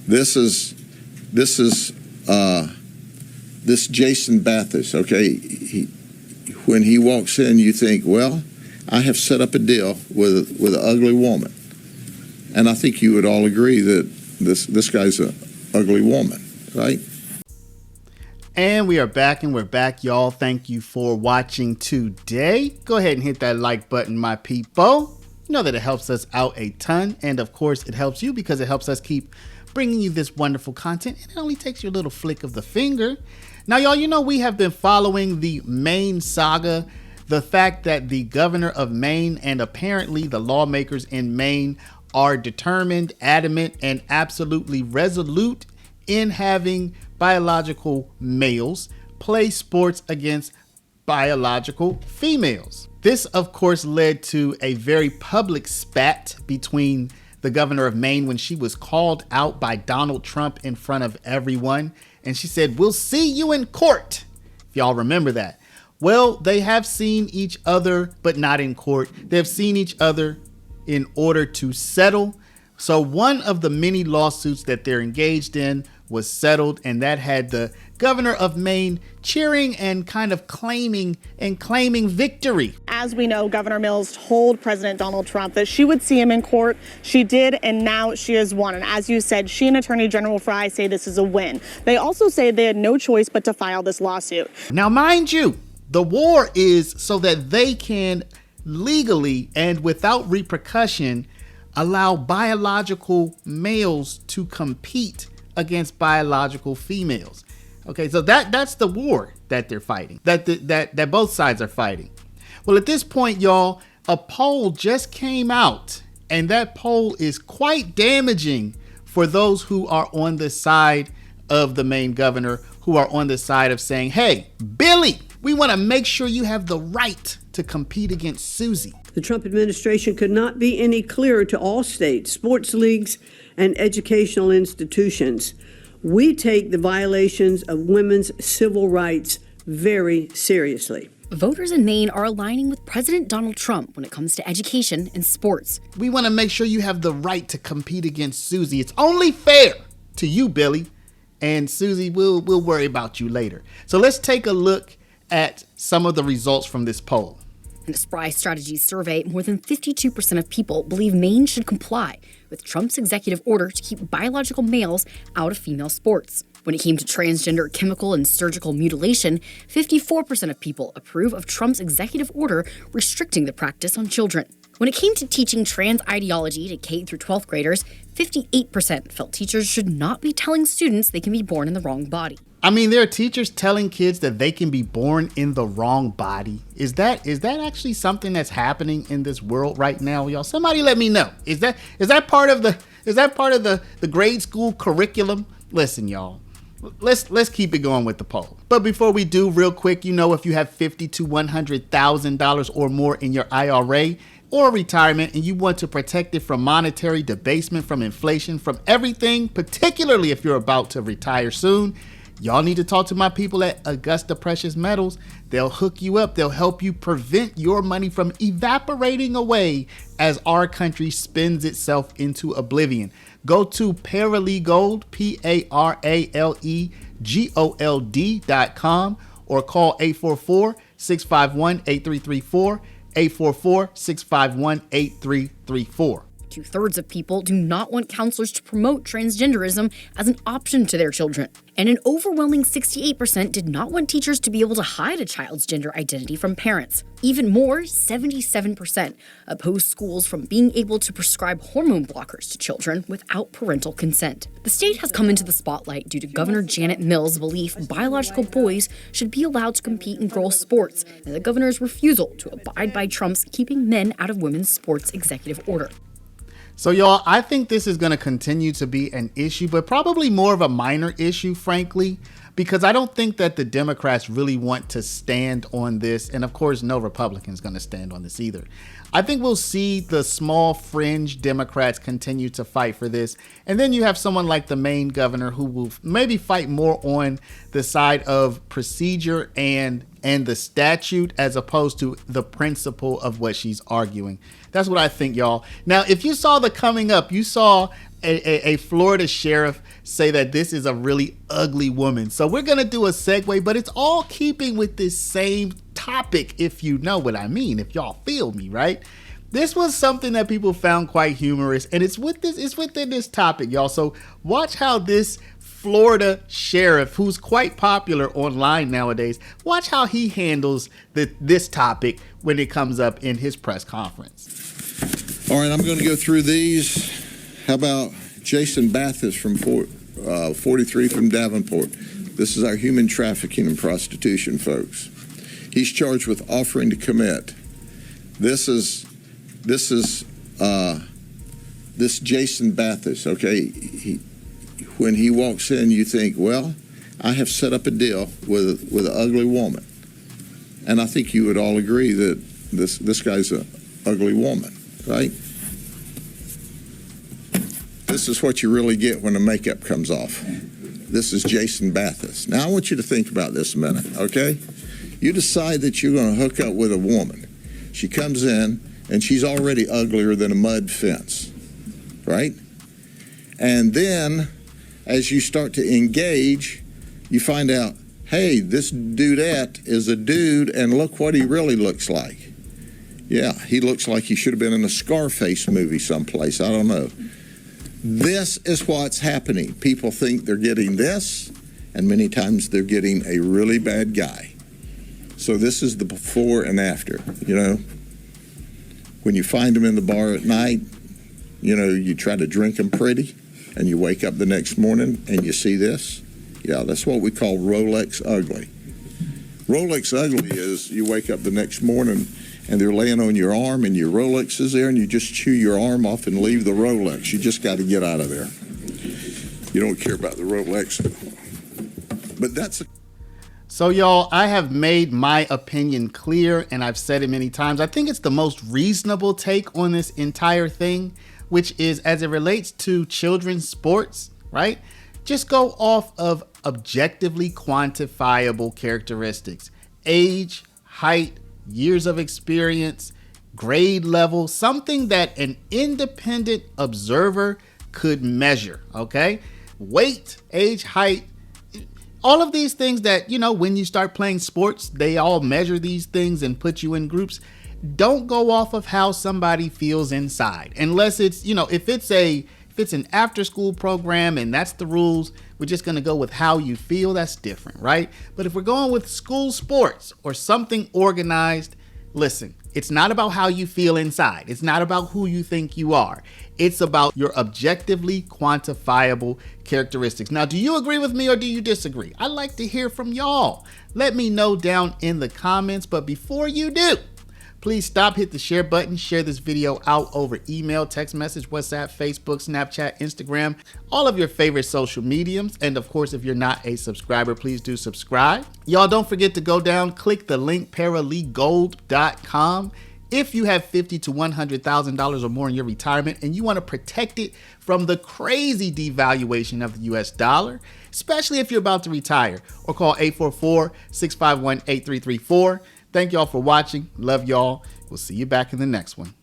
this is this Jason Bathurst, okay? When he walks in, you think, well, I have set up a deal with an ugly woman. And I think you would all agree that this guy's an ugly woman, right? And we are back, and we're back, y'all. Thank you for watching today. Go ahead and hit that like button, my people. You know that it helps us out a ton. And of course, it helps you because it helps us keep bringing you this wonderful content. And it only takes you a little flick of the finger. Now, y'all, you know we have been following the Maine saga. The fact that the governor of Maine and apparently the lawmakers in Maine are determined, adamant, and absolutely resolute in having biological males play sports against biological females. This, of course, led to a very public spat between the governor of Maine when she was called out by Donald Trump in front of everyone. And she said, "We'll see you in court." If y'all remember that. Well, they have seen each other, but not in court. They've seen each other in order to settle. So one of the many lawsuits that they're engaged in was settled, and that had the governor of Maine cheering and kind of claiming victory. As we know, Governor Mills told President Donald Trump that she would see him in court. She did, and now she has won. And as you said, she and Attorney General Fry say this is a win. They also say they had no choice but to file this lawsuit. Now, mind you, the war is so that they can legally and without repercussion allow biological males to compete against biological females. Okay, so that's the war that they're fighting, that both sides are fighting. Well, at this point, y'all, a poll just came out, and that poll is quite damaging for those who are on the side of the Maine governor, who are on the side of saying, hey, Billy, we want to make sure you have the right to compete against Susie. The Trump administration could not be any clearer to all states, sports leagues, and educational institutions. We take the violations of women's civil rights very seriously. Voters in Maine are aligning with President Donald Trump when it comes to education and sports. We want to make sure you have the right to compete against Susie. It's only fair to you, Billy, and Susie, we'll worry about you later. So let's take a look at some of the results from this poll. In a Spry Strategies survey, more than 52% of people believe Maine should comply with Trump's executive order to keep biological males out of female sports. When it came to transgender chemical and surgical mutilation, 54% of people approve of Trump's executive order restricting the practice on children. When it came to teaching trans ideology to K through 12th graders, 58% felt teachers should not be telling students they can be born in the wrong body. I mean, there are teachers telling kids that they can be born in the wrong body. Is that actually something that's happening in this world right now, y'all? Somebody let me know. Is that part of the grade school curriculum? Listen, y'all. Let's keep it going with the poll. But before we do, real quick, if you have $50,000 to $100,000 or more in your IRA or retirement and you want to protect it from monetary debasement, from inflation, from everything, particularly if you're about to retire soon, y'all need to talk to my people at Augusta Precious Metals. They'll hook you up. They'll help you prevent your money from evaporating away as our country spins itself into oblivion. Go to Paralegold, PARALEGOLD.com or call 844-651-8334, 844-651-8334. 2/3 of people do not want counselors to promote transgenderism as an option to their children. And an overwhelming 68% did not want teachers to be able to hide a child's gender identity from parents. Even more, 77% oppose schools from being able to prescribe hormone blockers to children without parental consent. The state has come into the spotlight due to Governor Janet Mills' belief biological boys should be allowed to compete in girls' sports, and the governor's refusal to abide by Trump's keeping men out of women's sports executive order. So, y'all, I think this is going to continue to be an issue, but probably more of a minor issue, frankly, because I don't think that the Democrats really want to stand on this. And of course, no Republican's going to stand on this either. I think we'll see the small fringe Democrats continue to fight for this. And then you have someone like the Maine governor who will maybe fight more on the side of procedure and the statute as opposed to the principle of what she's arguing. That's what I think, y'all. Now, if you saw the coming up, you saw a Florida sheriff say that this is a really ugly woman. So we're going to do a segue, but it's all keeping with this same topic, if you know what I mean, if y'all feel me, right? This was something that people found quite humorous, and it's within this topic, y'all. So watch how this Florida sheriff, who's quite popular online nowadays, watch how he handles this topic when it comes up in his press conference. All right, I'm going to go through these. How about Jason Bathis from 43 from Davenport? This is our human trafficking and prostitution folks. He's charged with offering to commit. This Jason Bathis, okay? When he walks in, you think, well, I have set up a deal with an ugly woman. And I think you would all agree that this guy's an ugly woman, right? This is what you really get when the makeup comes off. This is Jason Bathis. Now, I want you to think about this a minute, okay? You decide that you're going to hook up with a woman. She comes in, and she's already uglier than a mud fence, right? And then, as you start to engage, you find out, hey, this dudette is a dude, and look what he really looks like. Yeah, he looks like he should have been in a Scarface movie someplace. I don't know. This is what's happening. People think they're getting this, and many times they're getting a really bad guy. So this is the before and after, you know. When you find them in the bar at night, you know, you try to drink them pretty, and you wake up the next morning and you see this. Yeah, that's what we call Rolex ugly. Rolex ugly is you wake up the next morning and they're laying on your arm and your Rolex is there and you just chew your arm off and leave the Rolex. You just got to get out of there. You don't care about the Rolex. But that's So y'all, I have made my opinion clear, and I've said it many times. I think it's the most reasonable take on this entire thing, which is as it relates to children's sports, right? Just go off of objectively quantifiable characteristics: age, height, years of experience, grade level, something that an independent observer could measure, okay? Weight, age, height, all of these things that, you know, when you start playing sports, they all measure these things and put you in groups. Don't go off of how somebody feels inside, unless it's, you know, if it's an after school program and that's the rules, we're just going to go with how you feel. That's different, right? But if we're going with school sports or something organized, listen, it's not about how you feel inside. It's not about who you think you are. It's about your objectively quantifiable characteristics. Now, do you agree with me or do you disagree? I'd like to hear from y'all. Let me know down in the comments. But before you do, please stop, hit the share button, share this video out over email, text message, WhatsApp, Facebook, Snapchat, Instagram, all of your favorite social mediums. And of course, if you're not a subscriber, please do subscribe. Y'all don't forget to go down, click the link paralegalgold.com. If you have $50,000 to $100,000 or more in your retirement and you want to protect it from the crazy devaluation of the US dollar, especially if you're about to retire, or call 844-651-8334. Thank y'all for watching. Love y'all. We'll see you back in the next one.